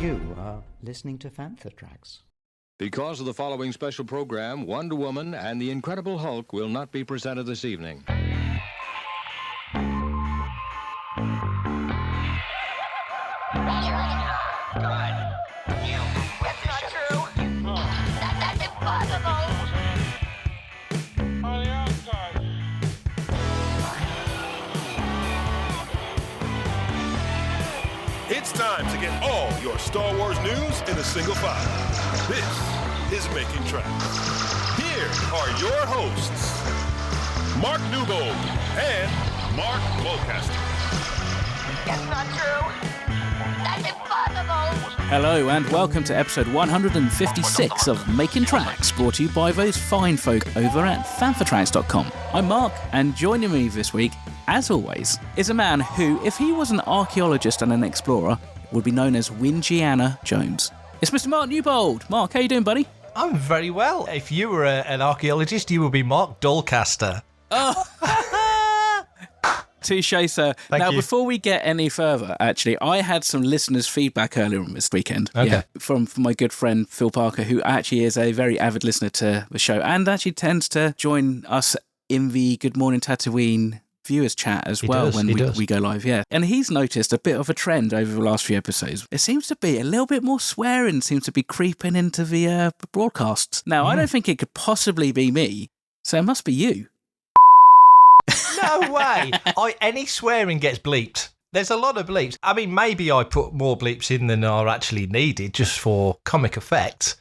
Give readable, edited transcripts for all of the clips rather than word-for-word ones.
You are listening to Fantha tracks. Because of the following special program, Wonder Woman and the Incredible Hulk will not be presented this evening. It's time to get all your Star Wars news in a single file. This is Making Tracks. Here are your hosts, Mark Newbold and Mark Mulcaster. That's not true. That's impossible. Hello and welcome to episode 156 of Making Tracks, brought to you by those fine folk over at fanfatracks.com. I'm Mark, and joining me this week, as always, is a man who, if he was an archaeologist and an explorer, would be known as Wingiana Jones. It's Mr. Mark Newbold. Mark, how you doing, buddy? I'm very well. If you were an archaeologist, you would be Mark Dolcaster. Oh, touche, sir. Thank now, you. before we get any further, actually, I had some listeners' feedback earlier on this weekend. Okay. Yeah, from my good friend Phil Parker, who actually is a very avid listener to the show and actually tends to join us in the Good Morning Tatooine viewers chat as well when we go live, yeah. And he's noticed a bit of a trend over the last few episodes. It seems to be a little bit more swearing seems to be creeping into the broadcasts. Now, I don't think it could possibly be me, so it must be you. No way. Any swearing gets bleeped. There's a lot of bleeps. I mean, maybe I put more bleeps in than are actually needed just for comic effect.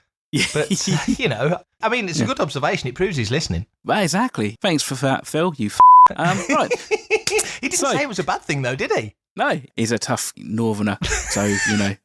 But, you know, I mean, it's a good observation. It proves he's listening. Well, exactly. Thanks for that, Phil, you right. He didn't say it was a bad thing, though, did he? No, he's a tough northerner, so, you know.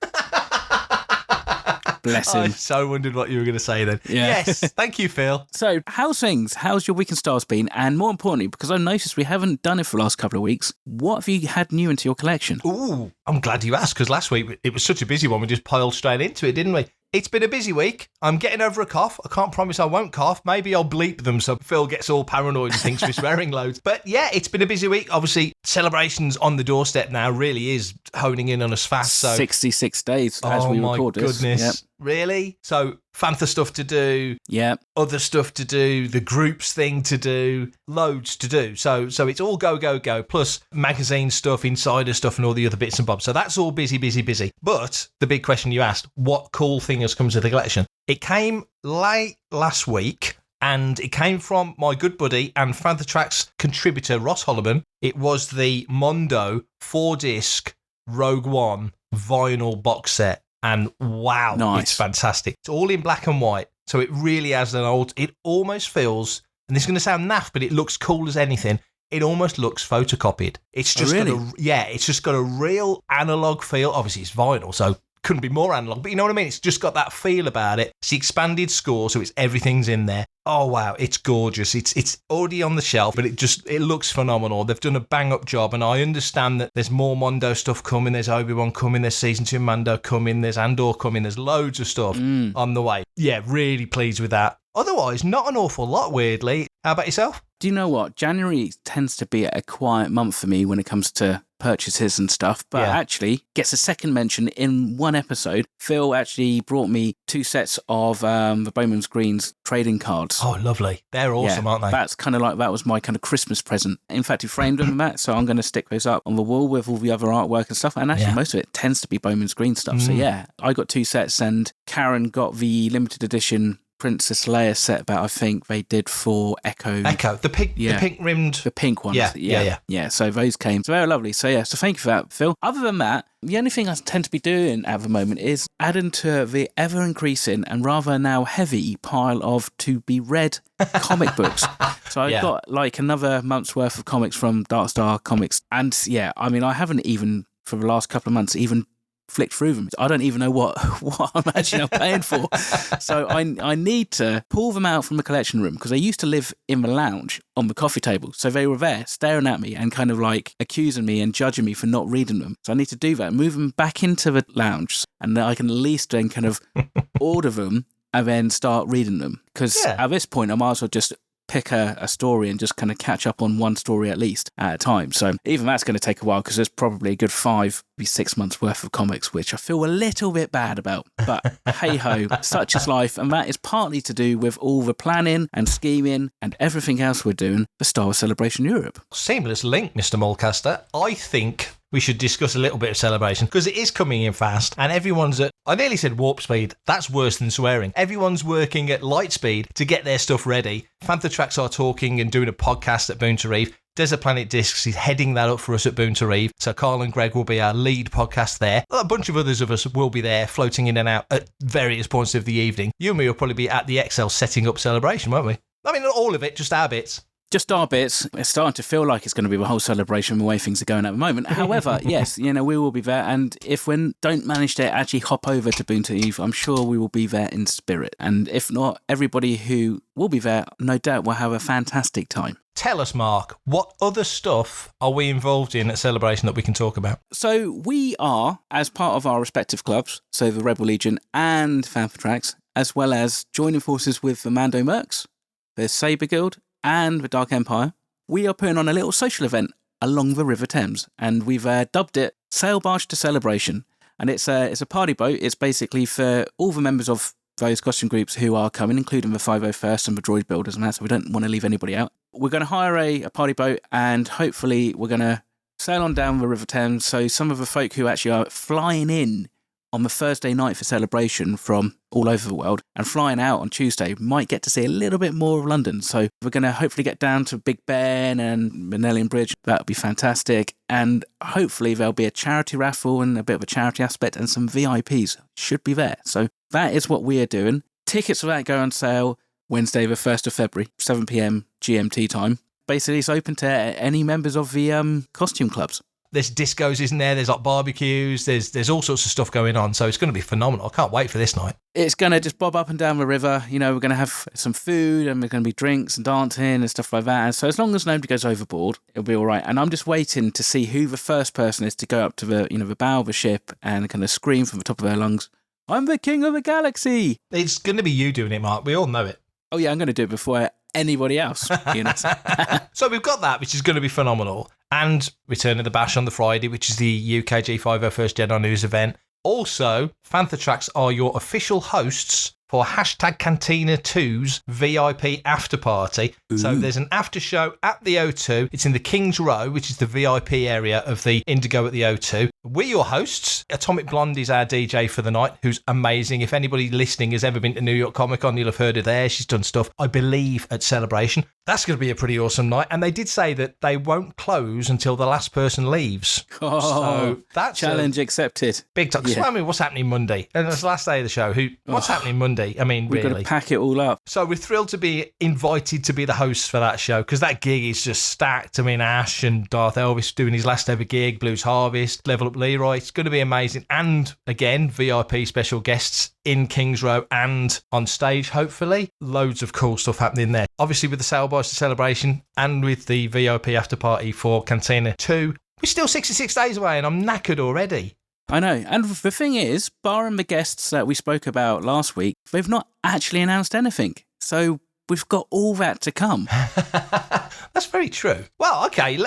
Bless him. I so wondered what you were going to say then. Yeah. Yes, thank you, Phil. So, how's things? How's your week in stars been? And more importantly, because I've noticed we haven't done it for the last couple of weeks, what have you had new into your collection? Ooh, I'm glad you asked, because last week it was such a busy one. We just piled straight into it, didn't we? It's been a busy week. I'm getting over a cough. I can't promise I won't cough. Maybe I'll bleep them so Phil gets all paranoid and thinks we're swearing loads. But yeah, it's been a busy week. Obviously, celebrations on the doorstep now really is honing in on us fast. So 66 days as we record this. Oh my goodness. Yep. Really? So Fantha stuff to do. Yep. Other stuff to do, the groups thing to do, loads to do. So it's all go, go, go, plus magazine stuff, insider stuff, and all the other bits and bobs. So that's all busy, busy, busy. But the big question you asked, what cool thing has come to the collection? It came late last week, and it came from my good buddy and Fantha Tracks contributor, Ross Holloman. It was the Mondo 4-disc Rogue One vinyl box set. And wow, nice. It's fantastic. It's all in black and white. So it really has it almost feels, and this is going to sound naff, but it looks cool as anything. It almost looks photocopied. It's just it's just got a real analog feel. Obviously, it's vinyl, so couldn't be more analog, but you know what I mean? It's just got that feel about it. It's the expanded score, so everything's in there. Oh, wow, it's gorgeous. It's already on the shelf, but it looks phenomenal. They've done a bang-up job, and I understand that there's more Mondo stuff coming. There's Obi-Wan coming. There's Season 2 Mando coming. There's Andor coming. There's loads of stuff on the way. Yeah, really pleased with that. Otherwise, not an awful lot, weirdly. How about yourself? Do you know what? January tends to be a quiet month for me when it comes to purchases and stuff, but actually gets a second mention in one episode. Phil actually brought me 2 sets of the Bowman's Greens trading cards. Oh, lovely. They're awesome, aren't they? That's kind of like, that was my kind of Christmas present. In fact, he framed them, Matt, so I'm going to stick those up on the wall with all the other artwork and stuff. And actually, most of it tends to be Bowman's Green stuff. So yeah, I got 2 sets, and Karen got the limited edition Princess Leia set that I think they did for Echo. The pink rimmed. The pink ones. Yeah. So those came. So they were lovely. So yeah, so thank you for that, Phil. Other than that, the only thing I tend to be doing at the moment is adding to the ever-increasing and rather now heavy pile of to-be-read comic books. So I've got like another month's worth of comics from Dark Star Comics. And yeah, I mean, I haven't even, for the last couple of months, even flicked through them. I don't even know what I'm actually paying for. So I need to pull them out from the collection room, because they used to live in the lounge on the coffee table. So they were there staring at me and kind of like accusing me and judging me for not reading them. So I need to do that, move them back into the lounge, and then I can at least then kind of order them and then start reading them. Because at this point, I might as well just pick a story and just kind of catch up on one story at least at a time. So even that's going to take a while because there's probably a good 5, maybe 6 months worth of comics, which I feel a little bit bad about. But hey ho, such is life. And that is partly to do with all the planning and scheming and everything else we're doing for Star Wars Celebration Europe. Seamless link, Mr. Mulcaster. I think we should discuss a little bit of Celebration because it is coming in fast and everyone's at, I nearly said warp speed. That's worse than swearing. Everyone's working at light speed to get their stuff ready. Fantha Tracks are talking and doing a podcast at Boon to Reeve. Desert Planet Discs is heading that up for us at Boon to Reeve. So Carl and Greg will be our lead podcast there. A bunch of others of us will be there floating in and out at various points of the evening. You and me will probably be at the Excel setting up Celebration, won't we? I mean, not all of it, just our bits. Just our bits. It's starting to feel like it's going to be the whole celebration the way things are going at the moment. However, yes, we will be there. And if we don't manage to actually hop over to Boon to Eve, I'm sure we will be there in spirit. And if not, everybody who will be there, no doubt, will have a fantastic time. Tell us, Mark, what other stuff are we involved in at Celebration that we can talk about? So we are, as part of our respective clubs, so the Rebel Legion and Fantha Tracks, as well as joining forces with the Mando Mercs, the Sabre Guild, and the Dark Empire, we are putting on a little social event along the River Thames, and we've dubbed it Sail Barge to Celebration. And it's a party boat. It's basically for all the members of those costume groups who are coming, including the 501st and the droid builders and that, so we don't want to leave anybody out. We're going to hire a party boat, and hopefully we're going to sail on down the River Thames, so some of the folk who actually are flying in on the Thursday night for Celebration from all over the world and flying out on Tuesday might get to see a little bit more of London. So we're going to hopefully get down to Big Ben and Minnellium Bridge. That'll be fantastic. And hopefully there'll be a charity raffle and a bit of a charity aspect, and some VIPs should be there. So that is what we are doing. Tickets for that go on sale Wednesday, the 1st of February, 7 p.m. GMT time. Basically, it's open to any members of the costume clubs. There's discos, isn't there? There's like barbecues. There's all sorts of stuff going on. So it's going to be phenomenal. I can't wait for this night. It's going to just bob up and down the river. We're going to have some food and there's going to be drinks and dancing and stuff like that. And so as long as nobody goes overboard, it'll be all right. And I'm just waiting to see who the first person is to go up to the bow of the ship and kind of scream from the top of their lungs, "I'm the king of the galaxy." It's going to be you doing it, Mark. We all know it. Oh yeah, I'm going to do it before anybody else. So we've got that, which is going to be phenomenal. And Return of the Bash on the Friday, which is the UKG 501st Jedi News event. Also, Fantha Tracks are your official hosts for Cantina 2's VIP after party. Ooh. So there's an after show at the O2. It's in the King's Row, which is the VIP area of the Indigo at the O2. We're your hosts. Atomic Blonde is our DJ for the night, who's amazing. If anybody listening has ever been to New York Comic Con, you'll have heard of her. She's done stuff, I believe, at Celebration. That's going to be a pretty awesome night. And they did say that they won't close until the last person leaves. Oh, so that's challenge accepted. Big talk. Yeah. I mean, what's happening Monday? And it's the last day of the show. What's happening Monday? I mean, we've really. Got to pack it all up. So we're thrilled to be invited to be the hosts for that show, because that gig is just stacked. I mean, Ash and Darth Elvis doing his last ever gig, Blues Harvest, Level Up Leroy. It's going to be amazing. And again, VIP special guests in King's Row and on stage, hopefully. Loads of cool stuff happening there. Obviously, with the Sail Barge to Celebration and with the VIP after party for Cantina 2, we're still 66 days away and I'm knackered already. I know. And the thing is, barring the guests that we spoke about last week, they've not actually announced anything. So we've got all that to come. That's very true. Well, okay.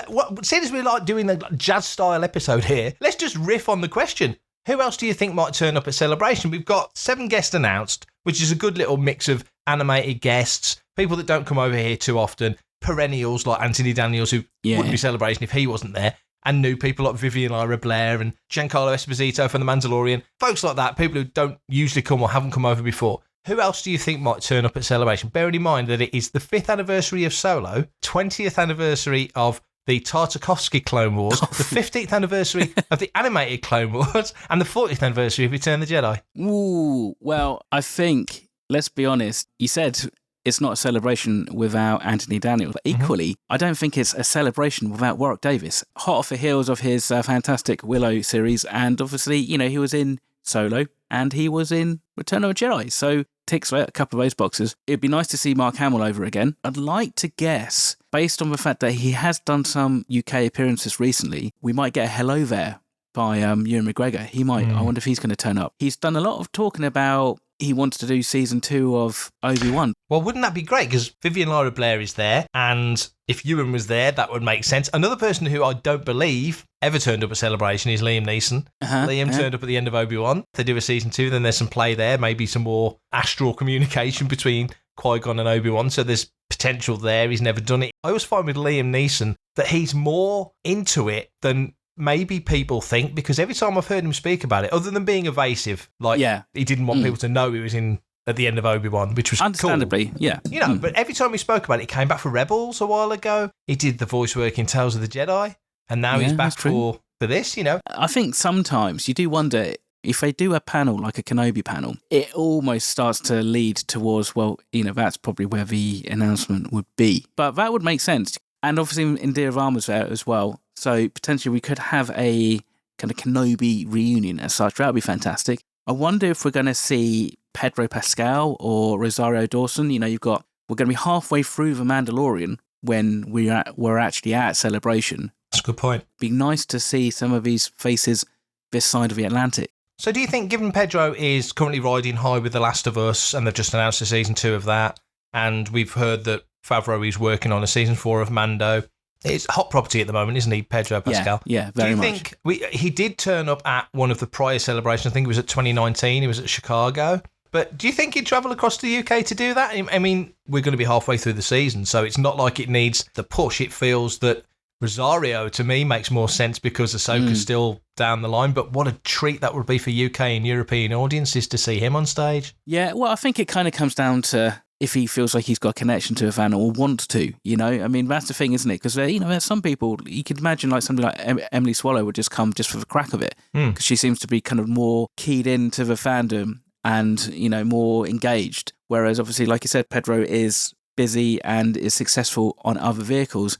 Seeing as we're like doing the jazz style episode here, let's just riff on the question. Who else do you think might turn up at Celebration? We've got 7 guests announced, which is a good little mix of animated guests, people that don't come over here too often, perennials like Anthony Daniels, who wouldn't be Celebration if he wasn't there, and new people like Vivian Lyra Blair and Giancarlo Esposito from The Mandalorian, folks like that, people who don't usually come or haven't come over before. Who else do you think might turn up at Celebration? Bearing in mind that it is the 5th anniversary of Solo, 20th anniversary of the Tartakovsky Clone Wars, the 15th anniversary of the animated Clone Wars, and the 40th anniversary of Return of the Jedi. Ooh, well, I think, let's be honest, you said it's not a celebration without Anthony Daniels. But equally, I don't think it's a celebration without Warwick Davis. Hot off the heels of his fantastic Willow series, and obviously, he was in Solo and he was in Return of the Jedi. So ticks a couple of those boxes. It'd be nice to see Mark Hamill over again. I'd like to guess, based on the fact that he has done some UK appearances recently, we might get a hello there by Ewan McGregor. He might. I wonder if he's going to turn up. He's done a lot of talking about he wanted to do season 2 of Obi-Wan. Well, wouldn't that be great? Because Vivian Lyra Blair is there, and if Ewan was there, that would make sense. Another person who I don't believe ever turned up at Celebration is Liam Neeson. Liam turned up at the end of Obi-Wan. They do a season 2, then there's some play there, maybe some more astral communication between Qui-Gon and Obi-Wan, so there's potential there. He's never done it. I always find with Liam Neeson that he's more into it than maybe people think, because every time I've heard him speak about it, other than being evasive, like he didn't want people to know he was in at the end of Obi-Wan, which was understandably, cool. yeah. You know, but every time he spoke about it, he came back for Rebels a while ago. He did the voice work in Tales of the Jedi, and now he's back for this, you know. I think sometimes you do wonder, if they do a panel like a Kenobi panel, it almost starts to lead towards, well, you know, that's probably where the announcement would be. But that would make sense. And obviously Indira Varma's there as well. So potentially we could have a kind of Kenobi reunion as such. That would be fantastic. I wonder if we're going to see Pedro Pascal or Rosario Dawson. You know, we're going to be halfway through The Mandalorian when we're actually at Celebration. That's a good point. Be nice to see some of these faces this side of the Atlantic. So do you think, given Pedro is currently riding high with The Last of Us, and they've just announced a season 2 of that, and we've heard that Favreau is working on a season 4 of Mando, it's hot property at the moment, isn't he, Pedro Pascal? Yeah, very much. Do you think he did turn up at one of the prior celebrations? I think it was at 2019. He was at Chicago. But do you think he'd travel across the UK to do that? I mean, we're going to be halfway through the season, so it's not like it needs the push. It feels that Rosario, to me, makes more sense because Ahsoka's still down the line. But what a treat that would be for UK and European audiences to see him on stage. Yeah, well, I think it kind of comes down to if he feels like he's got a connection to a fan or want to, you know? I mean, that's the thing, isn't it? Because, you know, there's some people, you could imagine like somebody like Emily Swallow would just come just for the crack of it, because she seems to be kind of more keyed into the fandom and, you know, more engaged. Whereas, obviously, like you said, Pedro is busy and is successful on other vehicles.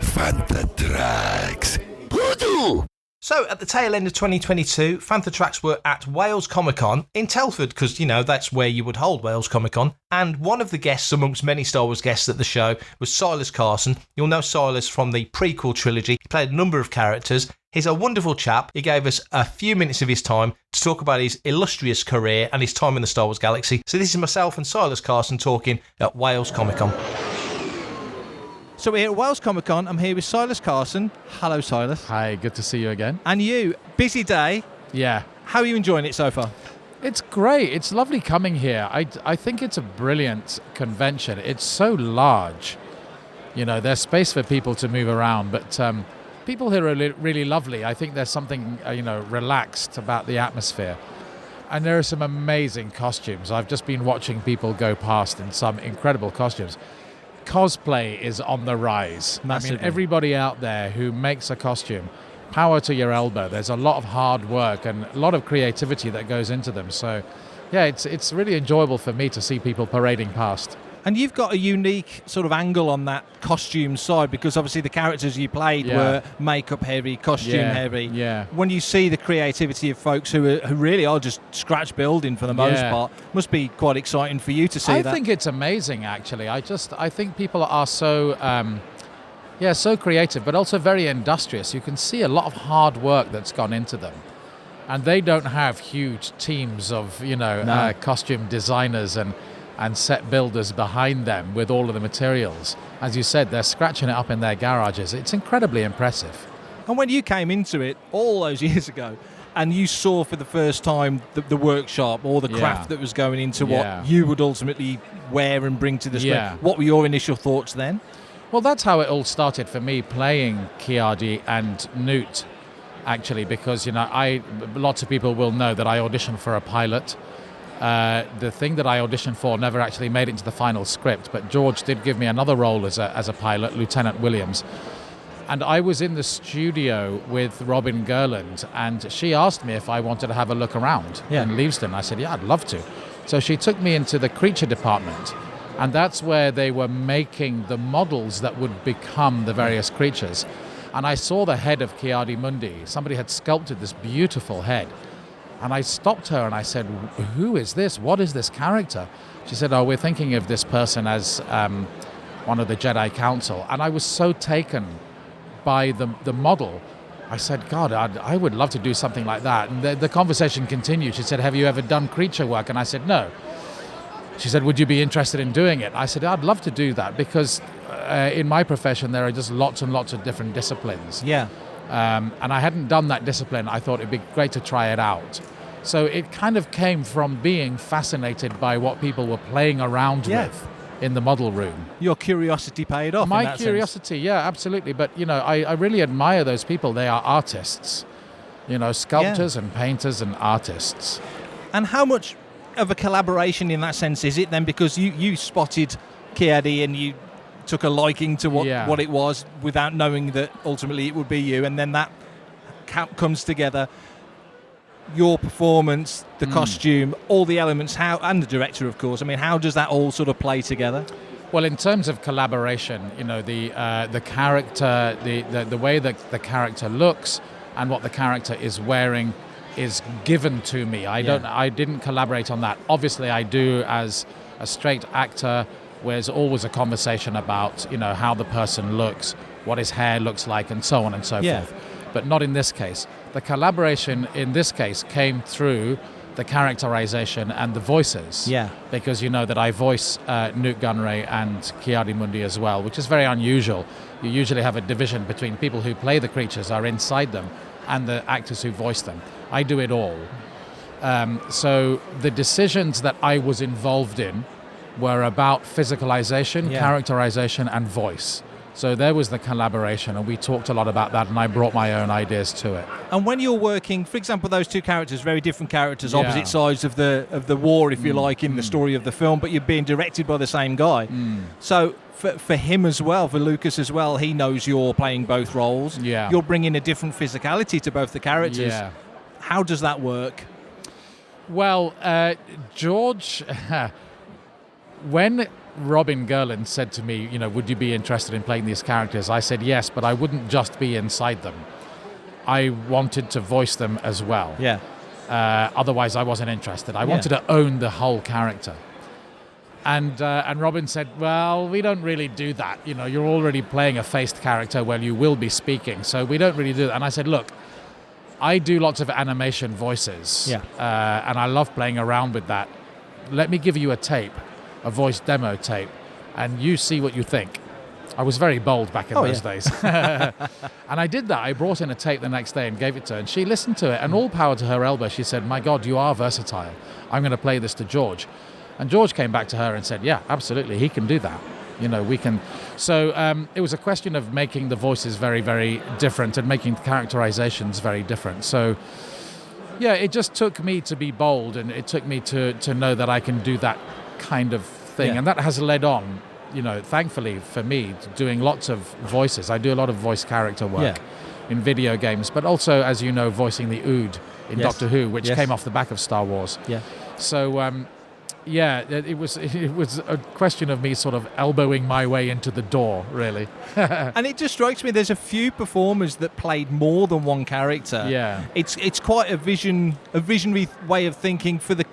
Fantha Tracks. Voodoo! So, at the tail end of 2022, Fantha Tracks were at Wales Comic Con in Telford, because, you know, that's where you would hold Wales Comic Con. And one of the guests, amongst many Star Wars guests at the show, was Silas Carson. You'll know Silas from the prequel trilogy. He played a number of characters. He's a wonderful chap. He gave us a few minutes of his time to talk about his illustrious career and his time in the Star Wars galaxy. So, this is myself and Silas Carson talking at Wales Comic Con. So we're here at Wales Comic Con. I'm here with Silas Carson. Hello, Silas. Hi, good to see you again. And you, busy day. Yeah. How are you enjoying it so far? It's great. It's lovely coming here. I think it's a brilliant convention. It's so large. You know, there's space for people to move around, but people here are really lovely. I think there's something, relaxed about the atmosphere. And there are some amazing costumes. I've just been watching people go past in some incredible costumes. Cosplay is on the rise. Massively. I mean, everybody out there who makes a costume, power to your elbow. There's a lot of hard work and a lot of creativity that goes into them. So, yeah, it's really enjoyable for me to see people parading past. And you've got a unique sort of angle on that costume side, because obviously the characters you played were makeup heavy, costume heavy. Yeah. When you see the creativity of folks who really are just scratch building for the most part, must be quite exciting for you to see that. I think it's amazing, actually. I think people are so so creative, but also very industrious. You can see a lot of hard work that's gone into them. And they don't have huge teams of, costume designers and set builders behind them with all of the materials. As you said, they're scratching it up in their garages. It's incredibly impressive. And when you came into it all those years ago, and you saw for the first time the workshop or the craft that was going into what you would ultimately wear and bring to the screen, what were your initial thoughts then? Well, that's how it all started for me, playing Kiadi and Newt, actually, because, lots of people will know that I auditioned for a pilot. The thing that I auditioned for never actually made it into the final script, but George did give me another role as a pilot, Lieutenant Williams. And I was in the studio with Robin Gerland, and she asked me if I wanted to have a look around in Leavesden. I said, yeah, I'd love to. So she took me into the creature department, and that's where they were making the models that would become the various creatures. And I saw the head of Kiadi Mundi. Somebody had sculpted this beautiful head. And I stopped her and I said, who is this? What is this character? She said, we're thinking of this person as one of the Jedi Council. And I was so taken by the model I said, God, I would love to do something like that. And the conversation continued. She said, have you ever done creature work? And I said, no. She said, would you be interested in doing it? I said, I'd love to do that because in my profession, there are just lots and lots of different disciplines. Yeah. And I hadn't done that discipline. I thought it'd be great to try it out. So it kind of came from being fascinated by what people were playing around with in the model room. Your curiosity paid off. My curiosity, yeah, absolutely. But, I really admire those people. They are artists, sculptors and painters and artists. And how much of a collaboration in that sense is it then? Because you spotted Kiadi and you took a liking to what it was without knowing that ultimately it would be you, and then that comes together. Your performance, the costume, all the elements, and the director, of course. I mean, how does that all sort of play together? Well, in terms of collaboration, the character, the way that the character looks, and what the character is wearing, is given to me. I didn't collaborate on that. Obviously, I do as a straight actor, where there's always a conversation about how the person looks, what his hair looks like, and so on and so forth. But not in this case. The collaboration in this case came through the characterization and the voices. Yeah. Because that I voice Newt Gunray and Kiadi Mundi as well, which is very unusual. You usually have a division between people who play the creatures, are inside them, and the actors who voice them. I do it all. So the decisions that I was involved in were about physicalization, characterization, and voice. So there was the collaboration, and we talked a lot about that, and I brought my own ideas to it. And when you're working, for example, those two characters, very different characters, opposite sides of the war, if you like, in the story of the film, but you're being directed by the same guy. So for him as well, for Lucas as well, he knows you're playing both roles. Yeah. You're bringing a different physicality to both the characters. Yeah. How does that work? Well, George, when Robin Gerland said to me, would you be interested in playing these characters? I said yes, but I wouldn't just be inside them. I wanted to voice them as well. Yeah. Otherwise, I wasn't interested. I wanted to own the whole character. And Robin said, well, we don't really do that. You're already playing a faced character where you will be speaking, so we don't really do that. And I said, look, I do lots of animation voices, and I love playing around with that. Let me give you a tape, a voice demo tape, and you see what you think. I was very bold back in those days. And I did that. I brought in a tape the next day and gave it to her, and she listened to it, and all power to her elbow, she said, my God, you are versatile. I'm going to play this to George. And George came back to her and said, yeah, absolutely, he can do that. We can. So it was a question of making the voices very, very different and making the characterizations very different. So, yeah, it just took me to be bold, and it took me to know that I can do that kind of thing. And that has led on, thankfully for me, to doing lots of voices. I do a lot of voice character work in video games, but also, as you know, voicing the Ood in Doctor Who, which came off the back of Star Wars. Yeah. So, it was a question of me sort of elbowing my way into the door, really. And it just strikes me there's a few performers that played more than one character. Yeah. It's quite a visionary way of thinking for the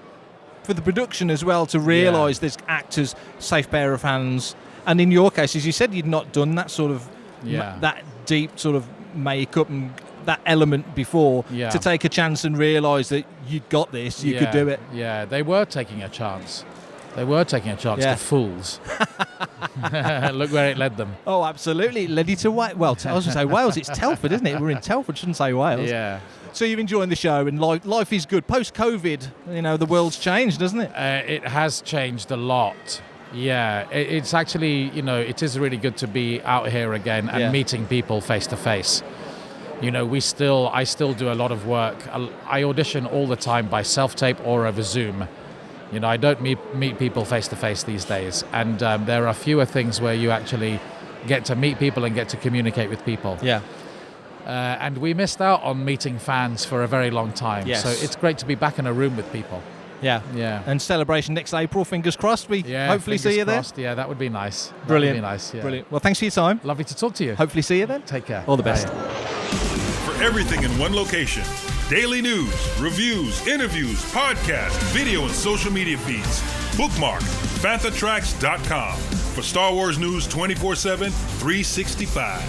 production as well, to realise there's actors, safe pair of hands. And in your case, as you said, you'd not done that sort of that deep sort of makeup and that element before, to take a chance and realise that you'd got this, you could do it. Yeah, they were taking a chance. The fools. Look where it led them. Oh, absolutely. It led you to Wales. Well, I was going to say Wales. It's Telford, isn't it? We're in Telford. Shouldn't say Wales. Yeah. So you're enjoying the show, and life is good. Post-COVID, the world's changed, doesn't it? It has changed a lot. Yeah. It's actually, it is really good to be out here again and meeting people face to face. I still do a lot of work. I audition all the time by self-tape or over Zoom. I don't meet people face-to-face these days. And there are fewer things where you actually get to meet people and get to communicate with people. Yeah. And we missed out on meeting fans for a very long time. Yes. So it's great to be back in a room with people. Yeah. Yeah. And celebration next April, fingers crossed. We hopefully see you there. Yeah, that would be nice. Brilliant. That would be nice, yeah. Brilliant. Well, thanks for your time. Lovely to talk to you. Hopefully see you then. Take care. All the best. For everything in one location, daily news, reviews, interviews, podcasts, video and social media feeds, bookmark FanthaTracks.com for Star Wars news 24/7, 365.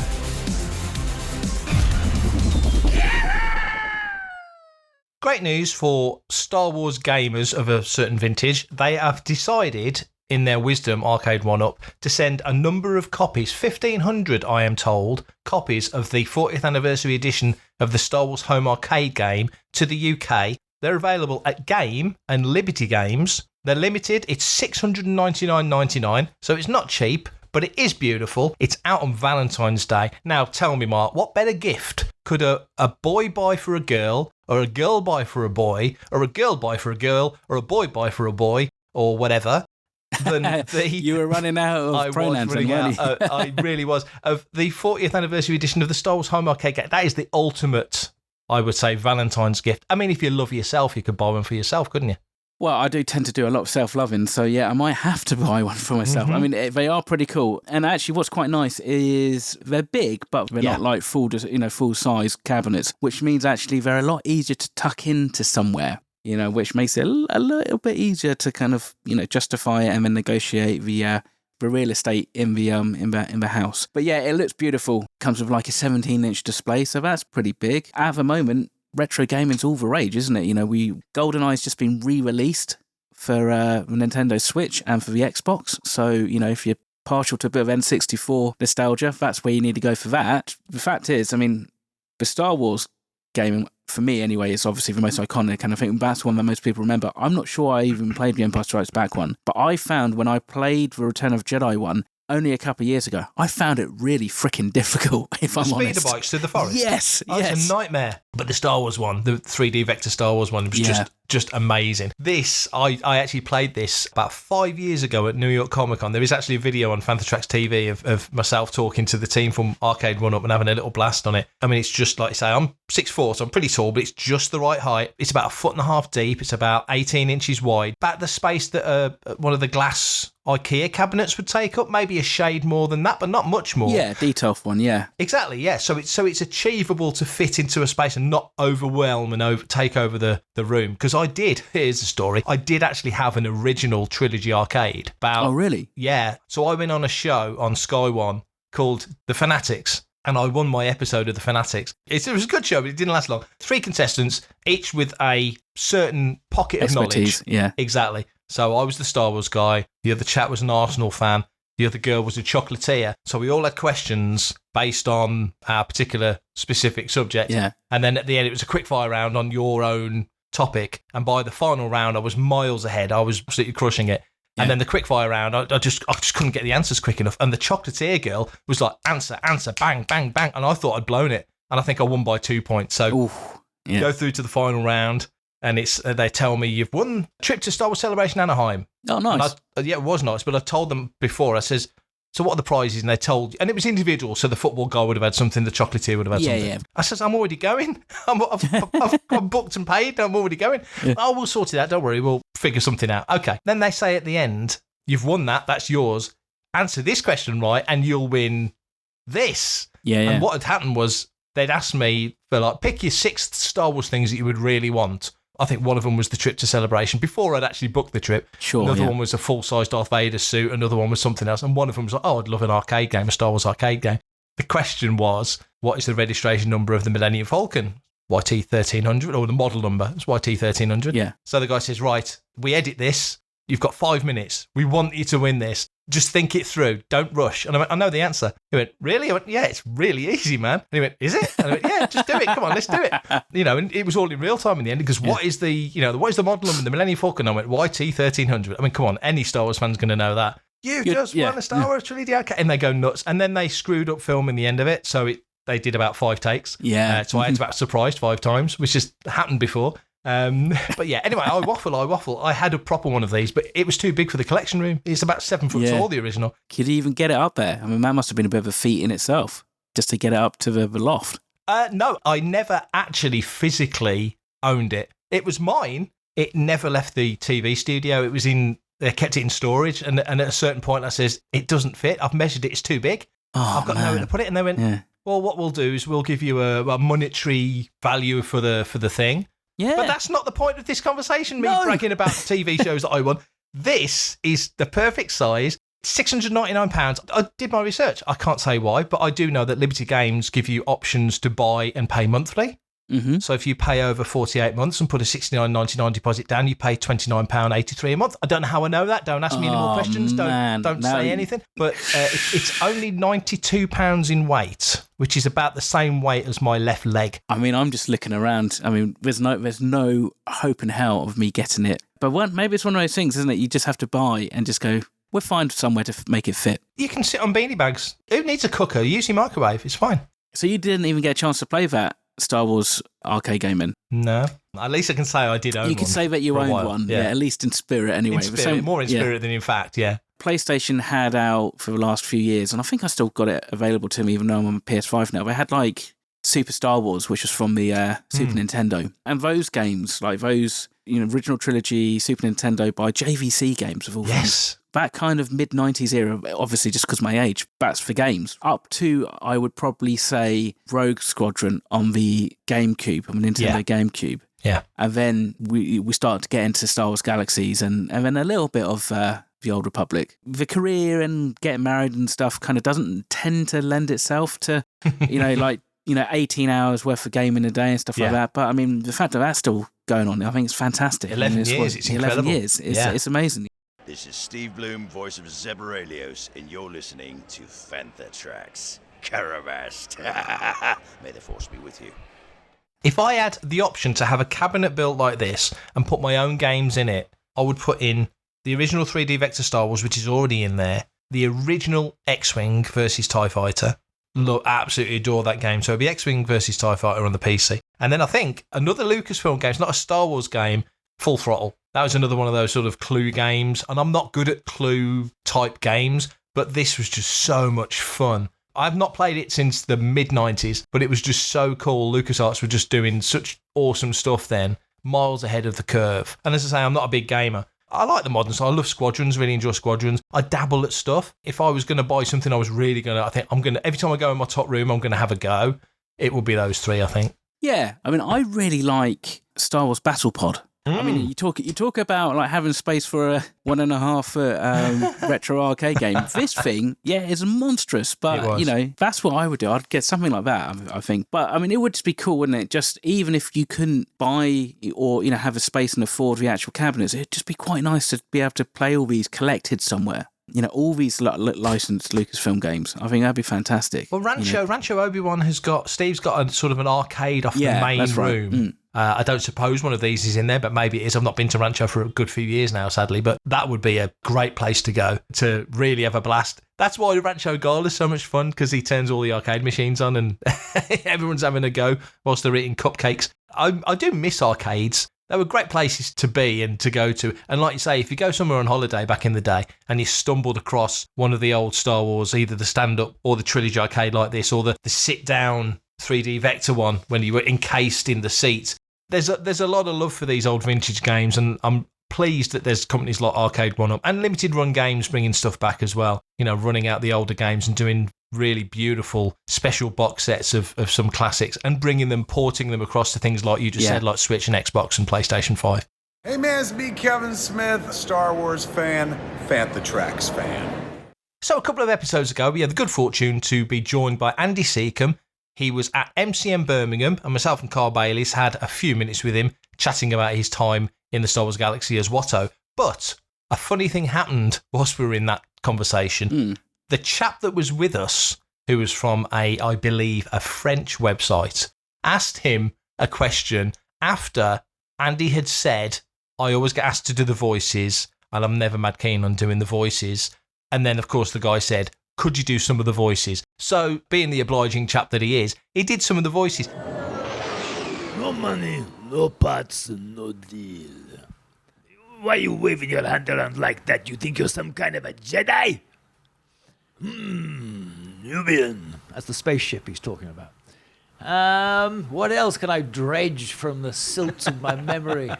great news for Star Wars gamers of a certain vintage. They have decided, in their wisdom, Arcade1Up, to send a number of copies, 1,500, I am told, copies of the 40th anniversary edition of the Star Wars home arcade game to the UK. They're available at Game and Liberty Games. They're limited. It's $699.99, so it's not cheap, but it is beautiful. It's out on Valentine's Day. Now, tell me, Mark, what better gift could a boy buy for a girl, or a girl buy for a boy, or a girl buy for a girl, or a boy buy for a boy, or whatever, than the... You were running out of pronouns, weren't you? I really was. Of the 40th anniversary edition of the Star Wars home arcade game. That is the ultimate, I would say, Valentine's gift. I mean, if you love yourself, you could buy one for yourself, couldn't you? Well, I do tend to do a lot of self-loving, so yeah, I might have to buy one for myself. I mean, they are pretty cool. And actually, what's quite nice is they're big, but they're not like full-size cabinets, which means actually they're a lot easier to tuck into somewhere, which makes it a little bit easier to kind of, justify it and then negotiate the real estate in the house. But yeah, it looks beautiful. Comes with like a 17-inch display, so that's pretty big. At the moment, retro gaming's all the rage, isn't it? GoldenEye's just been re-released for Nintendo Switch and for the Xbox. So, if you're partial to a bit of N64 nostalgia, that's where you need to go for that. The fact is, I mean, the Star Wars gaming, for me anyway, is obviously the most iconic, and I think that's one that most people remember. I'm not sure I even played the Empire Strikes Back one, but I found when I played the Return of Jedi one, only a couple of years ago, I found it really freaking difficult, if I'm honest. Speeder bikes through the forest? Yes. It's a nightmare. But the Star Wars one, the 3D Vector Star Wars one, was just amazing. This, I actually played this about 5 years ago at New York Comic Con. There is actually a video on Fantha Tracks TV of myself talking to the team from Arcade1Up and having a little blast on it. I mean, it's just like I say, I'm 6'4", so I'm pretty tall, but it's just the right height. It's about 1.5 feet deep. It's about 18 inches wide. About the space that one of the glass IKEA cabinets would take up, maybe a shade more than that, but not much more. Yeah, Detolf one, yeah. Exactly, yeah. So it's achievable to fit into a space and not overwhelm and take over the room. Because here's the story, I did actually have an original Trilogy Arcade. Oh, really? Yeah. So I went on a show on Sky One called The Fanatics, and I won my episode of The Fanatics. It was a good show, but it didn't last long. 3 contestants, each with a certain pocket of knowledge. Yeah. Exactly. So I was the Star Wars guy, the other chap was an Arsenal fan, the other girl was a chocolatier. So we all had questions based on our particular specific subject. Yeah. And then at the end, it was a quick fire round on your own topic. And by the final round, I was miles ahead. I was absolutely crushing it. Yeah. And then the quick fire round, I just couldn't get the answers quick enough. And the chocolatier girl was like, answer, bang, bang, bang. And I thought I'd blown it. And I think I won by 2 points. So go through to the final round. And they tell me you've won a trip to Star Wars Celebration Anaheim. Oh, nice. Yeah, it was nice, but I told them before, I says, so what are the prizes? And they told, and it was individual, so the football guy would have had something, the chocolatier would have had something. Yeah. I says, I'm already going. I've booked and paid, I'm already going. Yeah. Oh, we'll sort it out, don't worry, we'll figure something out. Okay. Then they say at the end, you've won that's yours. Answer this question right, and you'll win this. Yeah. And what had happened was, they'd asked me for pick your 6 Star Wars things that you would really want. I think one of them was the trip to Celebration before I'd actually booked the trip. Sure. Another one was a full-size Darth Vader suit. Another one was something else. And one of them was like, oh, I'd love an arcade game, a Star Wars arcade game. The question was, what is the registration number of the Millennium Falcon? YT1300, or the model number. It's YT1300. Yeah. So the guy says, right, we edit this. You've got 5 minutes. We want you to win this. Just think it through. Don't rush. And I went, I know the answer. He went, really? I went, yeah, it's really easy, man. And he went, is it? And I went, yeah, just do it. Come on, let's do it. And it was all in real time in the end, because what is the model number of the Millennium Falcon? I went, YT1300. I mean, come on, any Star Wars fan's going to know that. You just won a Star Wars Trilogy Arcade. And they go nuts. And then they screwed up filming the end of it. So they did about 5 takes. Yeah. So I had to be surprised 5 times, which has happened before. But yeah, anyway, I waffle. I had a proper one of these, but it was too big for the collection room. It's about 7 foot tall, the original. Could you even get it up there? I mean, that must have been a bit of a feat in itself, just to get it up to the loft. No, I never actually physically owned it. It was mine. It never left the TV studio. They kept it in storage, and at a certain point I says, it doesn't fit. I've measured it, it's too big. I've got nowhere to put it. And they went, well, what we'll do is we'll give you a monetary value for the thing. Yeah. But that's not the point of this conversation, me bragging about the TV shows that I won. This is the perfect size, £699. I did my research. I can't say why, but I do know that Liberty Games give you options to buy and pay monthly. Mm-hmm. So if you pay over 48 months and put a $69.99 deposit down, you pay £29.83 a month. I don't know how I know that. Don't ask me any more questions. Don't say anything. But it's only £92 in weight, which is about the same weight as my left leg. I mean, I'm just looking around. I mean, there's no hope in hell of me getting it. But maybe it's one of those things, isn't it? You just have to buy and just go, we'll find somewhere to make it fit. You can sit on beanie bags. Who needs a cooker? Use your microwave. It's fine. So you didn't even get a chance to play that Star Wars arcade game in? No. At least I can say I did own one. You can say that you owned one. Yeah, at least in spirit anyway. In spirit, more in spirit than in fact, yeah. PlayStation had out for the last few years, and I think I still got it available to me, even though I'm on a PS5 now. They had like Super Star Wars, which was from the Super Nintendo. And those games, like those original trilogy, Super Nintendo by JVC Games of all things. That kind of mid-90s era, obviously just because my age, that's for games. Up to, I would probably say, Rogue Squadron on the GameCube, on the Nintendo GameCube. Yeah. And then we started to get into Star Wars Galaxies and then a little bit of the Old Republic. The career and getting married and stuff kind of doesn't tend to lend itself to, 18 hours worth of gaming a day and stuff like that. But I mean, the fact that that's still going on, I think it's fantastic. 11 years, it's incredible. 11 years, it's amazing. This is Steve Bloom, voice of Zebralios, and you're listening to Fantha Tracks. Caravast. May the force be with you. If I had the option to have a cabinet built like this and put my own games in it, I would put in the original 3D Vector Star Wars, which is already in there, the original X-Wing versus TIE Fighter. Look, absolutely adore that game. So it'd be X-Wing versus TIE Fighter on the PC. And then I think another Lucasfilm game, it's not a Star Wars game, Full Throttle. That was another one of those sort of Clue games. And I'm not good at Clue type games, but this was just so much fun. I've not played it since the mid-90s, but it was just so cool. LucasArts were just doing such awesome stuff then, miles ahead of the curve. And as I say, I'm not a big gamer. I like the modern style. I love Squadrons, really enjoy Squadrons. I dabble at stuff. If I was going to buy something, I was really going to, I think I'm going to, every time I go in my top room, I'm going to have a go. It will be those three, I think. Yeah, I mean, I really like Star Wars Battle Pod. I mean, you talk about like having space for a 1.5 foot retro arcade game. This thing, is monstrous, but that's what I would do. I'd get something like that, I think. But I mean, it would just be cool, wouldn't it? Just even if you couldn't buy or have a space and afford the actual cabinets, it'd just be quite nice to be able to play all these collected somewhere. All these licensed Lucasfilm games. I think that'd be fantastic. Well, Rancho Obi-Wan Steve's got a sort of an arcade off the main room. I don't suppose one of these is in there, but maybe it is. I've not been to Rancho for a good few years now, sadly, but that would be a great place to go to really have a blast. That's why Rancho Gala is so much fun, because he turns all the arcade machines on and everyone's having a go whilst they're eating cupcakes. I do miss arcades. They were great places to be and to go to. And like you say, if you go somewhere on holiday back in the day and you stumbled across one of the old Star Wars, either the stand-up or the Trilogy Arcade like this, or the sit-down 3D Vector one when you were encased in the seats, there's a lot of love for these old vintage games, and I'm pleased that there's companies like Arcade1Up and Limited Run Games bringing stuff back as well, running out the older games and doing really beautiful special box sets of some classics and porting them across to things like you just said, like Switch and Xbox and PlayStation 5. Hey man, it's me, Kevin Smith, Star Wars fan, Fantha Tracks fan. So a couple of episodes ago, we had the good fortune to be joined by Andy Secombe. He was at MCM Birmingham, and myself and Carl Bayliss had a few minutes with him chatting about his time in the Star Wars Galaxy as Watto. But a funny thing happened whilst we were in that conversation. The chap that was with us, who was from I believe, a French website, asked him a question after Andy had said, I always get asked to do the voices, and I'm never mad keen on doing the voices. And then, of course, the guy said, could you do some of the voices? So, being the obliging chap that he is, he did some of the voices. No money, no parts, no deal. Why are you waving your hand around like that? You think you're some kind of a Jedi? Nubian. That's the spaceship he's talking about. What else can I dredge from the silts of my memory?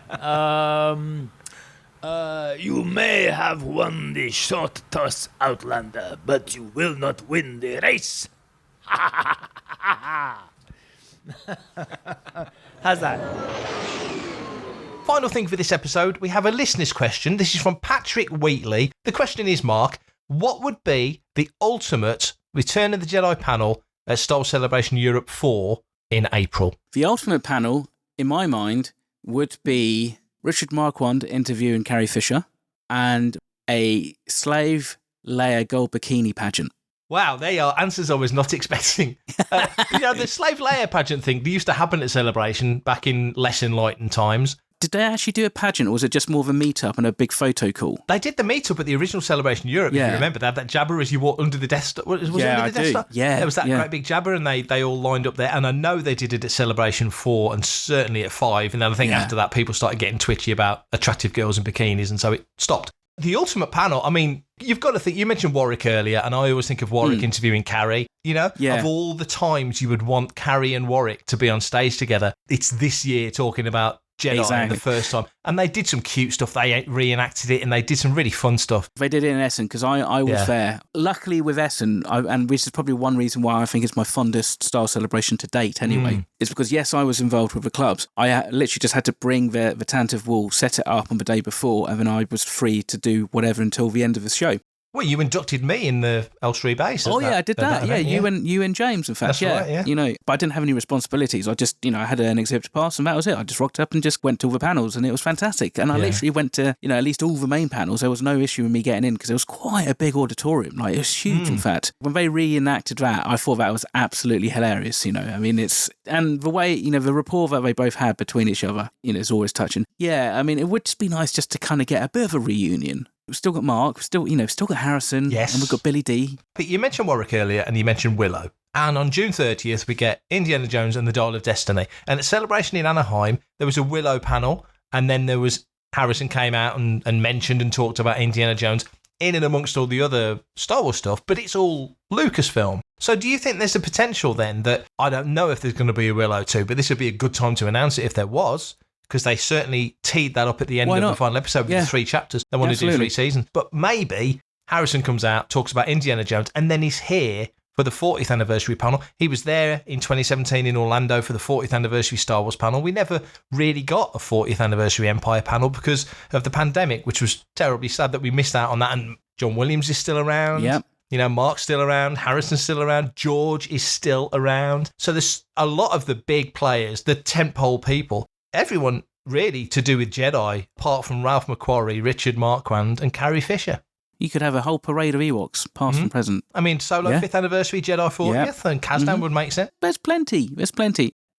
You may have won the short toss Outlander, but you will not win the race. How's that? Final thing for this episode, we have a listener's question. This is from Patrick Wheatley. The question is, Mark, what would be the ultimate Return of the Jedi panel at Star Wars Celebration Europe 4 in April. The ultimate panel, in my mind, would be Richard Marquand interviewing Carrie Fisher and a slave Leia gold bikini pageant. Wow, they are answers I was not expecting. The slave Leia pageant thing, they used to happen at Celebration back in less enlightened times. Did they actually do a pageant, or was it just more of a meet-up and a big photo call? They did the meet-up at the original Celebration Europe, if you remember. They had that jabber as you walked under the desktop. Was it under the desktop? Yeah, there was that great big jabber, and they all lined up there. And I know they did it at Celebration 4 and certainly at 5. And then I think after that, people started getting twitchy about attractive girls in bikinis, and so it stopped. The ultimate panel, I mean, you've got to think, you mentioned Warwick earlier, and I always think of Warwick interviewing Carrie. Of all the times you would want Carrie and Warwick to be on stage together, it's this year talking about Jedi the first time. And they did some cute stuff. They reenacted it and they did some really fun stuff. They did it in Essen because I was there. Luckily with Essen, and this is probably one reason why I think it's my fondest Star Wars celebration to date anyway, is because, yes, I was involved with the clubs. I literally just had to bring the Tantive wall, set it up on the day before, and then I was free to do whatever until the end of the show. Well, you inducted me in the L3 base. I did that. You and James, in fact. That's right, yeah. But I didn't have any responsibilities. I just, I had an exhibit pass and that was it. I just rocked up and just went to all the panels and it was fantastic. And I literally went to, at least all the main panels. There was no issue with me getting in because it was quite a big auditorium. Like, it was huge, in fact. When they reenacted that, I thought that was absolutely hilarious, I mean, and the way, the rapport that they both had between each other, is always touching. Yeah, I mean, it would just be nice just to kind of get a bit of a reunion. We've still got Mark, we've still got Harrison, yes, and we've got Billy D. But you mentioned Warwick earlier, and you mentioned Willow. And on June 30th, we get Indiana Jones and the Dial of Destiny. And at Celebration in Anaheim, there was a Willow panel, and then there was Harrison came out and mentioned and talked about Indiana Jones in and amongst all the other Star Wars stuff, but it's all Lucasfilm. So do you think there's a potential then that, I don't know if there's going to be a Willow 2, but this would be a good time to announce it if there was, because they certainly teed that up at the end of the final episode with the 3 chapters. They want to do 3 seasons. But maybe Harrison comes out, talks about Indiana Jones, and then he's here for the 40th anniversary panel. He was there in 2017 in Orlando for the 40th anniversary Star Wars panel. We never really got a 40th anniversary Empire panel because of the pandemic, which was terribly sad that we missed out on that. And John Williams is still around. Yep. Mark's still around, Harrison's still around, George is still around. So there's a lot of the big players, the tentpole people, everyone really to do with Jedi, apart from Ralph McQuarrie, Richard Marquand, and Carrie Fisher. You could have a whole parade of Ewoks, past and present. I mean, Solo 5th anniversary, Jedi 40th, and Kazdan would make sense. There's plenty.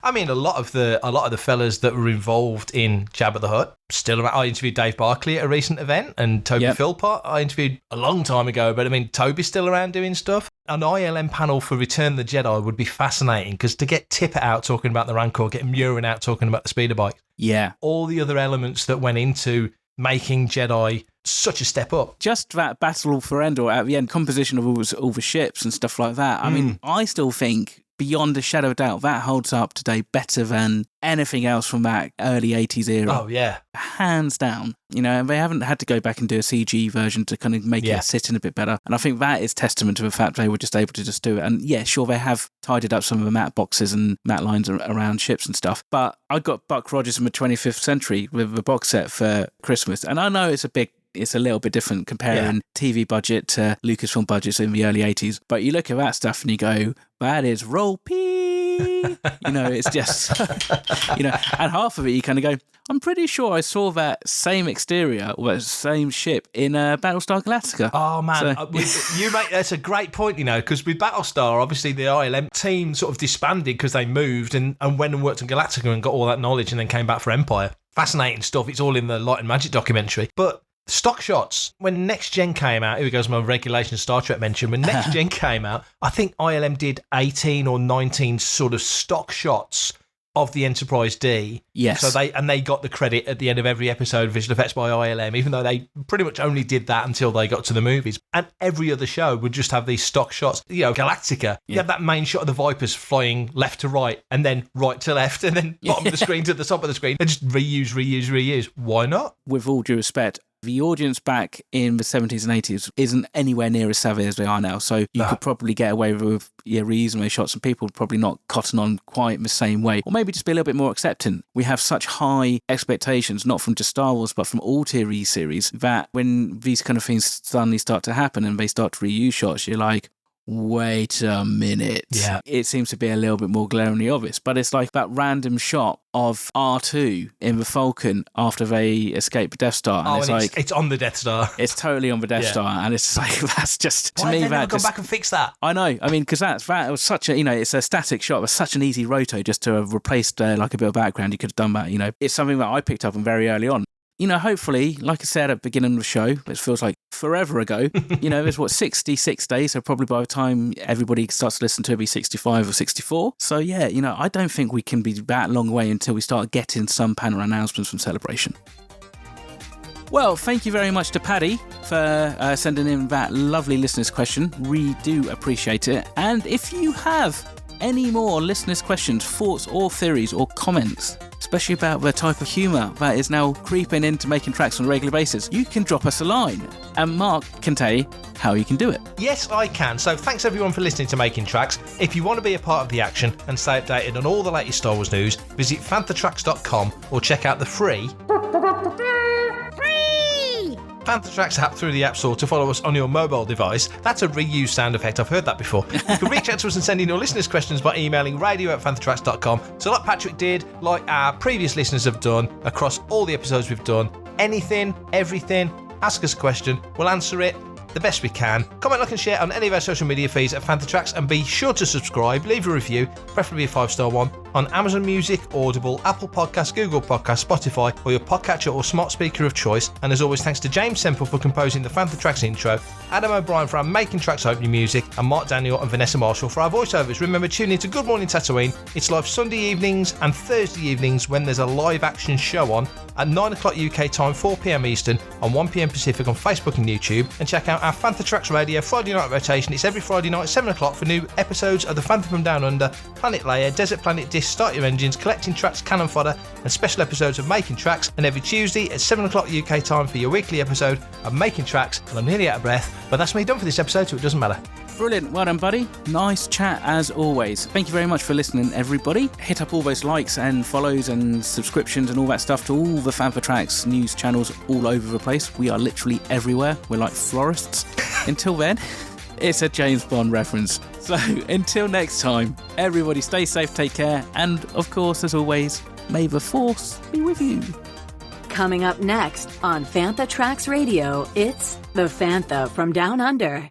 I mean, a lot of the fellas that were involved in Jabba the Hutt still around. I interviewed Dave Barkley at a recent event, and Toby Philpott I interviewed a long time ago, but I mean, Toby's still around doing stuff. An ILM panel for Return of the Jedi would be fascinating, because to get Tippett out talking about the Rancor, get Murin out talking about the speeder bike, all the other elements that went into making Jedi such a step up. Just that battle for Endor at the end, composition of all the ships and stuff like that. I mean, I still think, beyond a shadow of doubt, that holds up today better than anything else from that early 80s era. Oh, yeah. Hands down. And they haven't had to go back and do a CG version to kind of make it sit in a bit better. And I think that is testament to the fact they were just able to just do it. And yeah, sure, they have tidied up some of the matte boxes and matte lines around ships and stuff. But I got Buck Rogers from the 25th century with the box set for Christmas. And I know it's a little bit different comparing TV budget to Lucasfilm budgets in the early 80s. But you look at that stuff and you go, that is roll P. It's just, and half of it you kind of go, I'm pretty sure I saw that same exterior or that same ship in Battlestar Galactica. Oh, man. That's a great point, because with Battlestar, obviously the ILM team sort of disbanded because they moved and went and worked on Galactica and got all that knowledge and then came back for Empire. Fascinating stuff. It's all in the Light and Magic documentary. But stock shots, when Next Gen came out, here we goes my regulation Star Trek mention. When Next Gen came out, I think ILM did 18 or 19 sort of stock shots of the Enterprise D. Yes. So they got the credit at the end of every episode, visual effects by ILM, even though they pretty much only did that until they got to the movies. And every other show would just have these stock shots. Galactica, you have that main shot of the Vipers flying left to right, and then right to left, and then bottom of the screen to the top of the screen. They just reuse. Why not? With all due respect, the audience back in the 70s and 80s isn't anywhere near as savvy as they are now. So you could probably get away with reusing those shots, and people would probably not cotton on quite in the same way. Or maybe just be a little bit more accepting. We have such high expectations, not from just Star Wars, but from all TV series, that when these kind of things suddenly start to happen and they start to reuse shots, you're like, wait a minute. Yeah. It seems to be a little bit more glaringly obvious, but it's like that random shot of R2 in the Falcon after they escape Death Star. And it's on the Death Star. It's totally on the Death Star, and it's like, that's just, to Why me, have they that never gone back and fix that? I know. I mean, because that was such a, it's a static shot. It was such an easy roto just to have replaced like a bit of background. You could have done that, It's something that I picked up on very early on. Hopefully, like I said at the beginning of the show, it feels like forever ago. There's 66 days, so probably by the time everybody starts to listen to it, it'll be 65 or 64. So yeah, I don't think we can be that long away until we start getting some panel announcements from Celebration. Well, thank you very much to Paddy for sending in that lovely listener's question. We do appreciate it. And if you have any more listeners' questions, thoughts or theories or comments, especially about the type of humour that is now creeping into Making Tracks on a regular basis, you can drop us a line, and Mark can tell you how you can do it. Yes, I can. So thanks everyone for listening to Making Tracks. If you want to be a part of the action and stay updated on all the latest Star Wars news, visit fanthatracks.com or check out the free Fantha Tracks app through the App Store to follow us on your mobile device. That's a reused sound effect. I've heard that before. You can reach out to us and send in your listeners' questions by emailing radio@fanthatracks.com. So like Patrick did, like our previous listeners have done across all the episodes we've done, anything, everything, ask us a question, we'll answer it the best we can. Comment, like and share on any of our social media feeds at Fantha Tracks, and be sure to subscribe, leave a review, preferably a 5-star one, on Amazon Music, Audible, Apple Podcasts, Google Podcasts, Spotify, or your podcatcher or smart speaker of choice. And as always, thanks to James Semple for composing the Fantha Tracks intro, Adam O'Brien for our Making Tracks opening music, and Mark Daniel and Vanessa Marshall for our voiceovers. Remember, tune in to Good Morning Tatooine. It's live Sunday evenings and Thursday evenings when there's a live action show on at 9 o'clock UK time, 4 PM Eastern, and 1 PM Pacific on Facebook and YouTube. And check out our Fantha Tracks Radio Friday night rotation. It's every Friday night at 7 o'clock for new episodes of The Fantha from Down Under, Planet Layer, Desert Planet Disc, Start Your Engines, Collecting Tracks, Cannon Fodder, and special episodes of Making Tracks. And every Tuesday at 7 o'clock UK time for your weekly episode of Making Tracks. And I'm nearly out of breath, but that's me done for this episode, so it doesn't matter. Brilliant. Well done, buddy. Nice chat as always. Thank you very much for listening, everybody. Hit up all those likes and follows and subscriptions and all that stuff to all the Fantha Tracks news channels all over the place. We are literally everywhere. We're like florists. Until then, it's a James Bond reference. So until next time, everybody stay safe, take care, and of course, as always, may the Force be with you. Coming up next on Fantha Tracks Radio, it's The Fantha from Down Under.